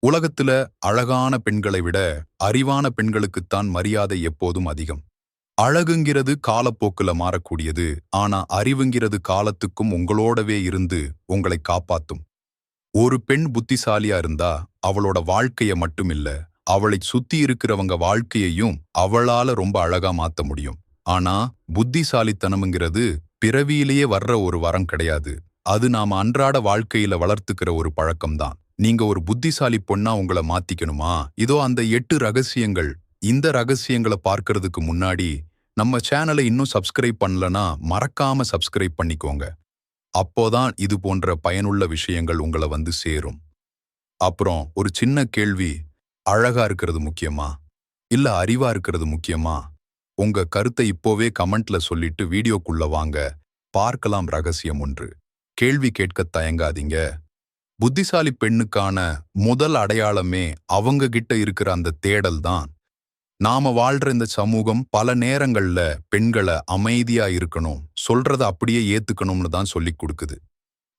உலகத்துல அழகான பெண்களை விட அறிவான பெண்களுக்குத்தான் மரியாதை எப்போதும் அதிகம். அழகுங்கிறது காலப்போக்குல மாறக்கூடியது. ஆனா அறிவுங்கிறது காலத்துக்கும் உங்களோடவே இருந்து உங்களை காப்பாத்தும். ஒரு பெண் புத்திசாலியா இருந்தா அவளோட வாழ்க்கைய மட்டுமில்ல, அவளை சுத்தி இருக்கிறவங்க வாழ்க்கையையும் அவளால ரொம்ப அழகா மாத்த முடியும். ஆனா புத்திசாலித்தனம்ங்கிறது பிறவியிலேயே வர்ற ஒரு வரம் கிடையாது. அது நாம அன்றாட வாழ்க்கையில வளர்த்துக்கிற ஒரு பழக்கம்தான். நீங்க ஒரு புத்திசாலி பொண்ணா உங்கள மாத்திக்கணுமா? இதோ அந்த 8 ரகசியங்கள். இந்த ரகசியங்கள பார்க்கறதுக்கு முன்னாடி நம்ம சேனலை இன்னும் சப்ஸ்கிரைப் பண்ணலனா மறக்காம சப்ஸ்கிரைப் பண்ணிக்கோங்க. அப்போதான் இது போன்ற பயனுள்ள விஷயங்கள் உங்கள வந்து சேரும். அப்புறம் ஒரு சின்ன கேள்வி. அழகா இருக்கிறது முக்கியமா? இல்ல அறிவா இருக்கிறது முக்கியமா? உங்க கருத்தை இப்போவே கமெண்ட்ல சொல்லிட்டு வீடியோக்குள்ள வாங்க. பார்க்கலாம் ரகசியம் ஒன்று. கேள்வி கேட்க தயங்காதீங்க. புத்திசாலி பெண்ணுக்கான முதல் அடையாளமே அவங்க கிட்ட இருக்கிற அந்த தேடல் தான். நாம வாழ்ற இந்த சமூகம் பல நேரங்கள்ல பெண்களை அமைதியா இருக்கணும், சொல்றத அப்படியே ஏத்துக்கணும்னு தான் சொல்லிக் கொடுக்குது.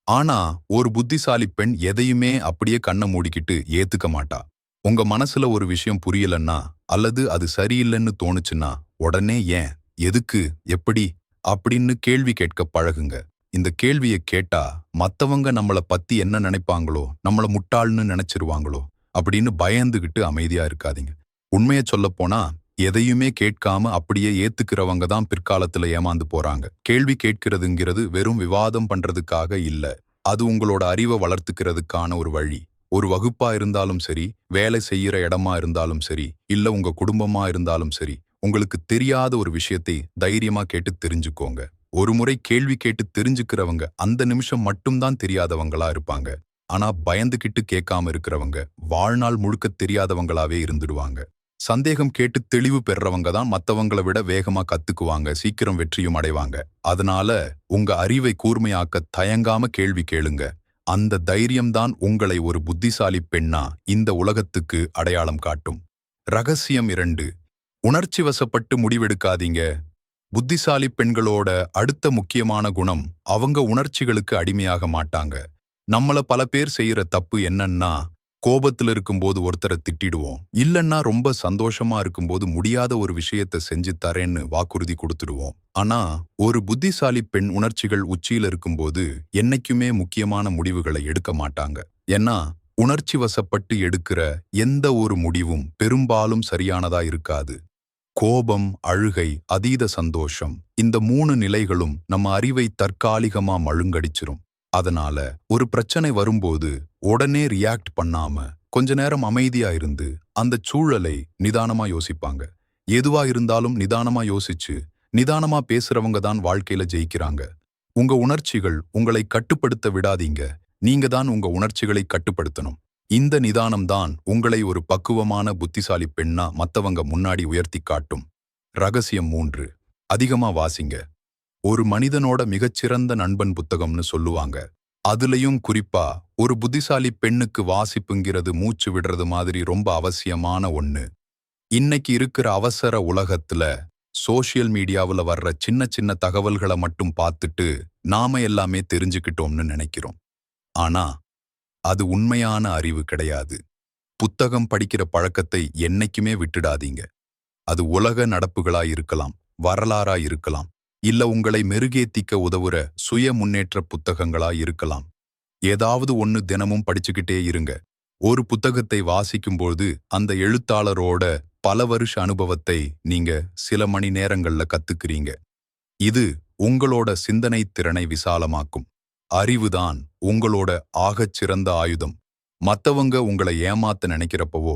ஆனா ஒரு புத்திசாலி பெண் எதையுமே அப்படியே கண்ணை மூடிக்கிட்டு ஏத்துக்க மாட்டா. உங்க மனசுல ஒரு விஷயம் புரியலன்னா அல்லது அது சரியில்லைன்னு தோணுச்சுன்னா உடனே ஏன், எதுக்கு, எப்படி அப்படின்னு கேள்வி கேட்க பழகுங்க. இந்த கேள்வியை கேட்டா மத்தவங்க நம்மள பத்தி என்ன நினைப்பாங்களோ, நம்மள முட்டாள்னு நினைச்சிருவாங்களோ அப்படின்னு பயந்துகிட்டு அமைதியா இருக்காதீங்க. உண்மையை சொல்லப் போனா எதையுமே கேட்காம அப்படியே ஏத்துக்கிறவங்க தான் பிற்காலத்துல ஏமாந்து போறாங்க. கேள்வி கேட்கிறதுங்கிறது வெறும் விவாதம் பண்றதுக்காக இல்ல. அது உங்களோட அறிவை வளர்த்துக்கிறதுக்கான ஒரு வழி. ஒரு வகுப்பா இருந்தாலும் சரி, வேலை செய்யற இடமா இருந்தாலும் சரி, இல்ல உங்க குடும்பமா இருந்தாலும் சரி, உங்களுக்கு தெரியாத ஒரு விஷயத்தை தைரியமா கேட்டு தெரிஞ்சுக்கோங்க. ஒரு முறை கேள்வி கேட்டு தெரிஞ்சுக்கிறவங்க அந்த நிமிஷம் மட்டும்தான் தெரியாதவங்களா இருப்பாங்க. ஆனா பயந்துகிட்டு கேட்காம இருக்கிறவங்க வாழ்நாள் முழுக்க தெரியாதவங்களாவே இருந்துடுவாங்க. சந்தேகம் கேட்டு தெளிவு பெறவங்க தான் மத்தவங்கள விட வேகமா கத்துக்குவாங்க, சீக்கிரம் வெற்றியும் அடைவாங்க. அதனால உங்க அறிவை கூர்மையாக்க தயங்காம கேள்வி கேளுங்க. அந்த தைரியம்தான் உங்களை ஒரு புத்திசாலி பெண்ணா இந்த உலகத்துக்கு அடையாளம் காட்டும். ரகசியம் 2. உணர்ச்சி வசப்பட்டு முடிவெடுக்காதீங்க. புத்திசாலி பெண்களோட அடுத்த முக்கியமான குணம், அவங்க உணர்ச்சிகளுக்கு அடிமையாக மாட்டாங்க. நம்மள பல பேர் செய்யற தப்பு என்னன்னா, கோபத்துல இருக்கும்போது ஒருத்தரை திட்டிடுவோம், இல்லன்னா ரொம்ப சந்தோஷமா இருக்கும்போது முடியாத ஒரு விஷயத்த செஞ்சு தரேன்னு வாக்குறுதி கொடுத்துடுவோம். ஆனா ஒரு புத்திசாலி பெண் உணர்ச்சிகள் உச்சியில இருக்கும்போது என்னைக்குமே முக்கியமான முடிவுகளை எடுக்க மாட்டாங்க. ஏன்னா உணர்ச்சி வசப்பட்டு எடுக்கிற எந்த ஒரு முடிவும் பெரும்பாலும் சரியானதா இருக்காது. கோபம், அழுகை, அதீத சந்தோஷம், இந்த 3 நிலைகளும் நம்ம அறிவை தற்காலிகமா மழுங்கடிச்சிரும். அதனால ஒரு பிரச்சனை வரும்போது உடனே ரியாக்ட் பண்ணாம கொஞ்ச நேரம் அமைதியா இருந்து அந்த சூழலை நிதானமா யோசிப்பாங்க. எதுவா இருந்தாலும் நிதானமா யோசிச்சு நிதானமா பேசுறவங்க தான் வாழ்க்கையில ஜெயிக்கிறாங்க. உங்க உணர்ச்சிகள் உங்களை கட்டுப்படுத்த விடாதீங்க. நீங்க தான் உங்க உணர்ச்சிகளை கட்டுப்படுத்தணும். இந்த நிதானம் தான் உங்களை ஒரு பக்குவமான புத்திசாலி பெண்ணா மத்தவங்க முன்னாடி உயர்த்தி காட்டும். ரகசியம் 3. அதிகமா வாசிங்க. ஒரு மனிதனோட மிகச்சிறந்த நண்பன் புத்தகம்னு சொல்லுவாங்க. அதுலயும் குறிப்பா ஒரு புத்திசாலி பெண்ணுக்கு வாசிப்புங்கிறது மூச்சு விடுறது மாதிரி ரொம்ப அவசியமான ஒண்ணு. இன்னைக்கு இருக்கிற அவசர உலகத்துல சோஷியல் மீடியாவுல வர்ற சின்ன சின்ன தகவல்களை மட்டும் பார்த்துட்டு நாம எல்லாமே தெரிஞ்சுக்கிட்டோம்னு நினைக்கிறோம். ஆனா அது உண்மையான அறிவு கிடையாது. புத்தகம் படிக்கிற பழக்கத்தை என்னைக்குமே விட்டுடாதீங்க. அது உலக நடப்புகளா இருக்கலாம், வரலாறா இருக்கலாம், இல்ல உங்களை மெருகேத்திக்க உதவுற சுய முன்னேற்ற புத்தகங்களா இருக்கலாம். ஏதாவது ஒண்ணு தினமும் படிச்சுக்கிட்டே இருங்க. ஒரு புத்தகத்தை வாசிக்கும்போது அந்த எழுத்தாளரோட பல வருஷ அனுபவத்தை நீங்க சில மணி நேரங்கள்ல கத்துக்கிறீங்க. இது உங்களோட சிந்தனை திறனை விசாலமாக்கும். அறிவுதான் உங்களோட ஆகச் சிறந்த ஆயுதம். மத்தவங்க உங்களை ஏமாத்த நினைக்கிறப்பவோ,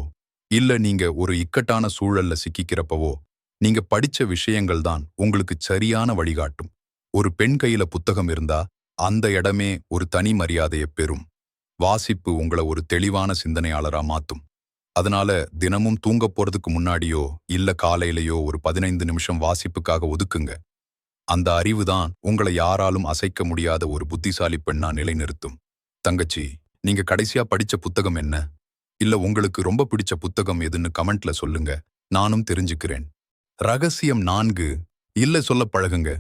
இல்ல நீங்க ஒரு இக்கட்டான சூழல்ல சிக்கிக்கிறப்பவோ, நீங்க படிச்ச விஷயங்கள் தான் உங்களுக்கு சரியான வழிகாட்டும். ஒரு பெண் கையில புத்தகம் இருந்தா அந்த இடமே ஒரு தனி மரியாதையை பெறும். வாசிப்பு உங்களை ஒரு தெளிவான சிந்தனையாளரா மாத்தும். அதனால தினமும் தூங்க போறதுக்கு முன்னாடியோ இல்ல காலையிலயோ ஒரு 15 நிமிஷம் வாசிப்புக்காக ஒதுக்குங்க. அந்த அறிவுதான் உங்களை யாராலும் அசைக்க முடியாத ஒரு புத்திசாலி பெண்ணா நிலைநிறுத்தும். தங்கச்சி, நீங்க கடைசியா படிச்ச புத்தகம் என்ன? இல்ல உங்களுக்கு ரொம்ப பிடிச்ச புத்தகம் எதுன்னு கமெண்ட்ல சொல்லுங்க. நானும் தெரிஞ்சுக்கிறேன். ரகசியம் 4. இல்ல சொல்ல பழகுங்க.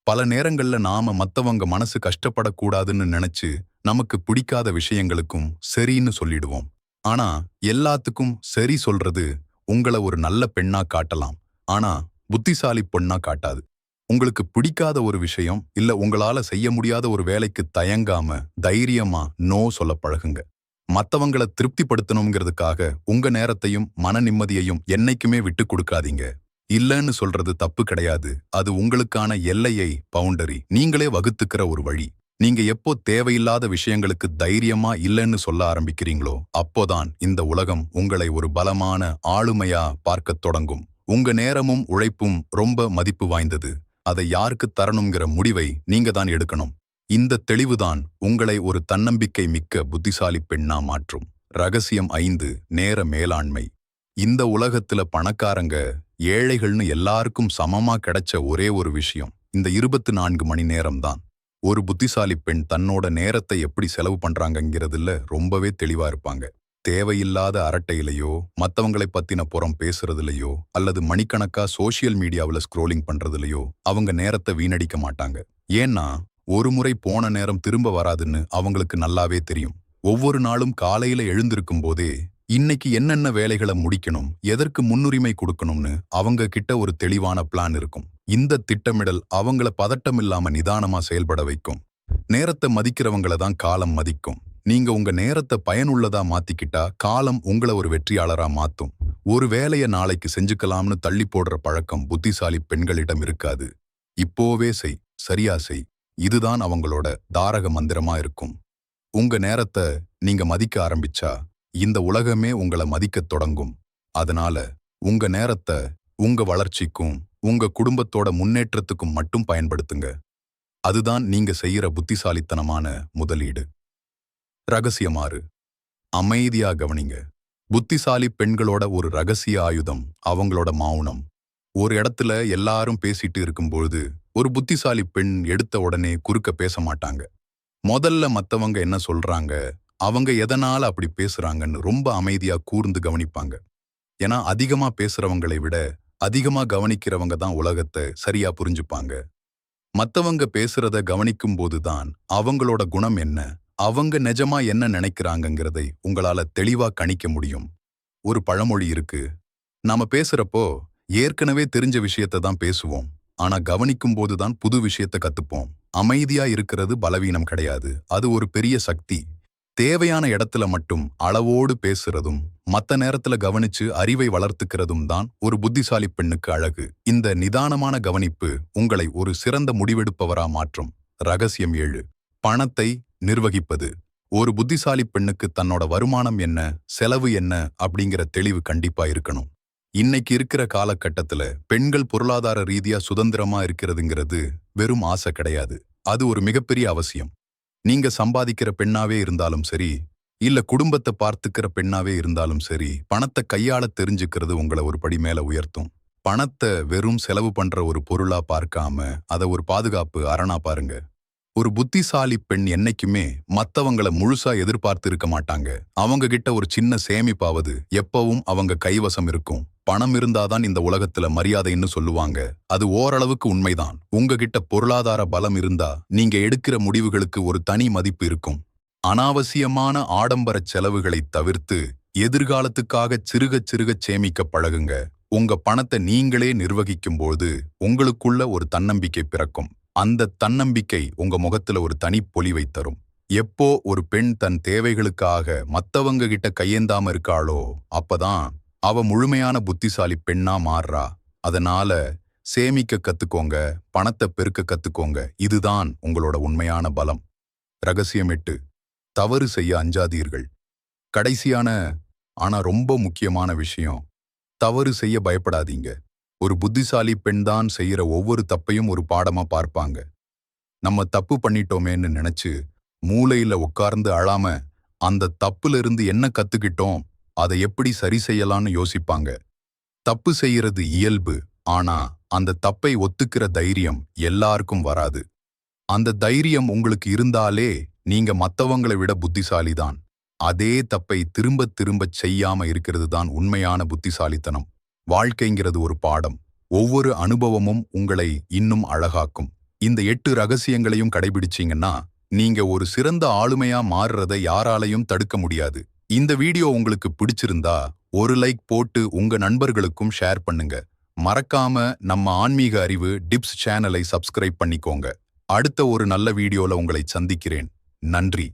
பல நேரங்கள்ல நாம மத்தவங்க மனசு கஷ்டப்படக்கூடாதுன்னு நினைச்சு நமக்கு பிடிக்காத விஷயங்களுக்கும் சரின்னு சொல்லிடுவோம். ஆனா எல்லாத்துக்கும் சரி சொல்றது உங்கள ஒரு நல்ல பெண்ணா காட்டலாம். ஆனா புத்திசாலி பொண்ணா காட்டாது. உங்களுக்கு பிடிக்காத ஒரு விஷயம் இல்ல உங்களால செய்ய முடியாத ஒரு வேலைக்கு தயங்காம தைரியமா நோ சொல்ல பழகுங்க. மத்தவங்கள திருப்திப்படுத்தணுங்கிறதுக்காக உங்க நேரத்தையும் மன நிம்மதியையும் என்னைக்குமே விட்டு கொடுக்காதீங்க. இல்லன்னு சொல்றது தப்பு கிடையாது. அது உங்களுக்கான எல்லையை பவுண்டரி நீங்களே வகுத்துக்கிற ஒரு வழி. நீங்க எப்போ தேவையில்லாத விஷயங்களுக்கு தைரியமா இல்லன்னு சொல்ல ஆரம்பிக்கிறீங்களோ அப்போதான் இந்த உலகம் உங்களை ஒரு பலமான ஆளுமையா பார்க்கத் தொடங்கும். உங்க நேரமும் உழைப்பும் ரொம்ப மதிப்பு வாய்ந்தது. அதை யாருக்கு தரணுங்கிற முடிவை நீங்க தான் எடுக்கணும். இந்த தெளிவுதான் உங்களை ஒரு தன்னம்பிக்கை மிக்க புத்திசாலி பெண்ணா மாற்றும். ரகசியம் 5 நேர மேலாண்மை. இந்த உலகத்துல பணக்காரங்க ஏழைகள்னு எல்லாருக்கும் சமமா கிடைச்ச ஒரே ஒரு விஷயம் இந்த 24 மணி நேரம் தான். ஒரு புத்திசாலி பெண் தன்னோட நேரத்தை எப்படி செலவு பண்றாங்கங்கிறதுல ரொம்பவே தெளிவா இருப்பாங்க. தேவையில்லாத அரட்டையிலையோ மத்தவங்களை பத்தின புறம் பேசுறதுலையோ அல்லது மணிக்கணக்கா சோஷியல் மீடியாவுல ஸ்க்ரோலிங் பண்றதுலையோ அவங்க நேரத்தை வீணடிக்க மாட்டாங்க. ஏன்னா ஒரு முறை போன நேரம் திரும்ப வராதுன்னு அவங்களுக்கு நல்லாவே தெரியும். ஒவ்வொரு நாளும் காலையில எழுந்திருக்கும் போதே இன்னைக்கு என்னென்ன வேலைகளை முடிக்கணும், எதற்கு முன்னுரிமை கொடுக்கணும்னு அவங்க கிட்ட ஒரு தெளிவான பிளான் இருக்கும். இந்த திட்டமிடல் அவங்கள பதட்டமில்லாம நிதானமா செயல்பட வைக்கும். நேரத்தை மதிக்கிறவங்கள தான் காலம் மதிக்கும். நீங்க உங்க நேரத்தை பயனுள்ளதா மாத்திக்கிட்டா காலம் உங்களை ஒரு வெற்றியாளரா மாத்தும். ஒரு வேலையை நாளைக்கு செஞ்சுக்கலாம்னு தள்ளி போடுற பழக்கம் புத்திசாலி பெண்களிடம் இருக்காது. இப்போவே செய், சரியா செய். இதுதான் அவங்களோட தாரக மந்திரமா இருக்கும். உங்க நேரத்தை நீங்க மதிக்க ஆரம்பிச்சா இந்த உலகமே உங்களை மதிக்கத் தொடங்கும். அதனால உங்க நேரத்தை உங்க வளர்ச்சிக்கும் உங்க குடும்பத்தோட முன்னேற்றத்துக்கும் மட்டும் பயன்படுத்துங்க. அதுதான் நீங்க செய்யற புத்திசாலித்தனமான முதலீடு. ரகசியம் 6 அமைதியா கவனிங்க. புத்திசாலி பெண்களோட ஒரு ரகசிய ஆயுதம் அவங்களோட மௌனம். ஒரு இடத்துல எல்லாரும் பேசிட்டு இருக்கும்பொழுது ஒரு புத்திசாலி பெண் எடுத்த உடனே குறுக்க பேச மாட்டாங்க. முதல்ல மத்தவங்க என்ன சொல்றாங்க, அவங்க எதனால அப்படி பேசுறாங்கன்னு ரொம்ப அமைதியா கூர்ந்து கவனிப்பாங்க. ஏன்னா அதிகமா பேசுறவங்களை விட அதிகமா கவனிக்கிறவங்க தான் உலகத்தை சரியா புரிஞ்சுப்பாங்க. மத்தவங்க பேசுறத கவனிக்கும் போதுதான் அவங்களோட குணம் என்ன, அவங்க நிஜமா என்ன நினைக்கிறாங்கங்கிறதை உங்களால தெளிவா கணிக்க முடியும். ஒரு பழமொழி இருக்கு, நாம பேசுறப்போ ஏற்கனவே தெரிஞ்ச விஷயத்தை தான் பேசுவோம். ஆனா கவனிக்கும் போதுதான் புது விஷயத்தை கத்துப்போம். அமைதியா இருக்கிறது பலவீனம் கிடையாது, அது ஒரு பெரிய சக்தி. தேவையான இடத்துல மட்டும் அளவோடு பேசுறதும் மத்த நேரத்துல கவனிச்சு அறிவை வளர்த்துக்கிறதும் தான் ஒரு புத்திசாலி பெண்ணுக்கு அழகு. இந்த நிதானமான கவனிப்பு உங்களை ஒரு சிறந்த முடிவெடுப்பவரா மாற்றும். ரகசியம் 7 பணத்தை நிர்வகிப்பது. ஒரு புத்திசாலி பெண்ணுக்கு தன்னோட வருமானம் என்ன, செலவு என்ன அப்படிங்கிற தெளிவு கண்டிப்பா இருக்கணும். இன்னைக்கு இருக்கிற காலகட்டத்துல பெண்கள் பொருளாதார ரீதியா சுதந்திரமா இருக்கிறதுங்கிறது வெறும் ஆசை கிடையாது, அது ஒரு மிகப்பெரிய அவசியம். நீங்க சம்பாதிக்கிற பெண்ணாவே இருந்தாலும் சரி இல்ல குடும்பத்தை பார்த்துக்கிற பெண்ணாவே இருந்தாலும் சரி, பணத்தை கையாள தெரிஞ்சுக்கிறது உங்களை ஒரு படி மேல உயர்த்தும். பணத்தை வெறும் செலவு பண்ற ஒரு பொருளா பார்க்காம அதை ஒரு பாதுகாப்பு அரணா பாருங்க. ஒரு புத்திசாலி பெண் என்னைக்குமே மத்தவங்கள முழுசா எதிர்பார்த்து இருக்க மாட்டாங்க. அவங்க கிட்ட ஒரு சின்ன சேமிப்பாவது எப்பவும் அவங்க கைவசம் இருக்கும். பணம் இருந்தாதான் இந்த உலகத்துல மரியாதைன்னு சொல்லுவாங்க. அது ஓரளவுக்கு உண்மைதான். உங்ககிட்ட பொருளாதார பலம் இருந்தா நீங்க எடுக்கிற முடிவுகளுக்கு ஒரு தனி மதிப்பு இருக்கும். அனாவசியமான ஆடம்பர செலவுகளை தவிர்த்து எதிர்காலத்துக்காக சிறுக சிறுக சேமிக்க பழகுங்க. உங்க பணத்தை நீங்களே நிர்வகிக்கும் போது உங்களுக்குள்ள ஒரு தன்னம்பிக்கை பிறக்கும். அந்த தன்னம்பிக்கை உங்க முகத்துல ஒரு தனி பொலிவை தரும். எப்போ ஒரு பெண் தன் தேவைகளுக்காக மத்தவங்க கிட்ட கையேந்தாம இருக்காளோ அப்பதான் அவ முழுமையான புத்திசாலி பெண்ணா மாறுறா. அதனால சேமிக்க கத்துக்கோங்க, பணத்தை பெருக்க கத்துக்கோங்க. இதுதான் உங்களோட உண்மையான பலம். ரகசியம் 8 தவறு செய்ய அஞ்சாதீர்கள். கடைசியான ஆனா ரொம்ப முக்கியமான விஷயம், தவறு செய்ய பயப்படாதீங்க. ஒரு புத்திசாலி பெண் தான் செய்யற ஒவ்வொரு தப்பையும் ஒரு பாடமா பார்ப்பாங்க. நம்ம தப்பு பண்ணிட்டோமேன்னு நினைச்சு மூலையில உட்கார்ந்து அழாம அந்த தப்புல இருந்து என்ன கத்துக்கிட்டோம், அதை எப்படி சரி செய்யலாம்னு யோசிப்பாங்க. தப்பு செய்யறது இயல்பு, ஆனா அந்த தப்பை ஒத்துக்கிற தைரியம் எல்லாருக்கும் வராது. அந்த தைரியம் உங்களுக்கு இருந்தாலே நீங்க மத்தவங்களை விட புத்திசாலிதான். அதே தப்பை திரும்ப திரும்ப செய்யாம இருக்கிறது தான் உண்மையான புத்திசாலித்தனம். வாழ்க்கைங்கிறது ஒரு பாடம். ஒவ்வொரு அனுபவமும் உங்களை இன்னும் அழகாக்கும். இந்த 8 ரகசியங்களையும் கடைபிடிச்சீங்கன்னா நீங்க ஒரு சிறந்த ஆளுமையா மாறுறதை யாராலையும் தடுக்க முடியாது. இந்த வீடியோ உங்களுக்கு பிடிச்சிருந்தா ஒரு லைக் போட்டு உங்க நண்பர்களுக்கும் ஷேர் பண்ணுங்க. மறக்காம நம்ம ஆன்மீக அறிவு டிப்ஸ் சேனலை சப்ஸ்கிரைப் பண்ணிக்கோங்க. அடுத்த ஒரு நல்ல வீடியோல உங்களை சந்திக்கிறேன். நன்றி.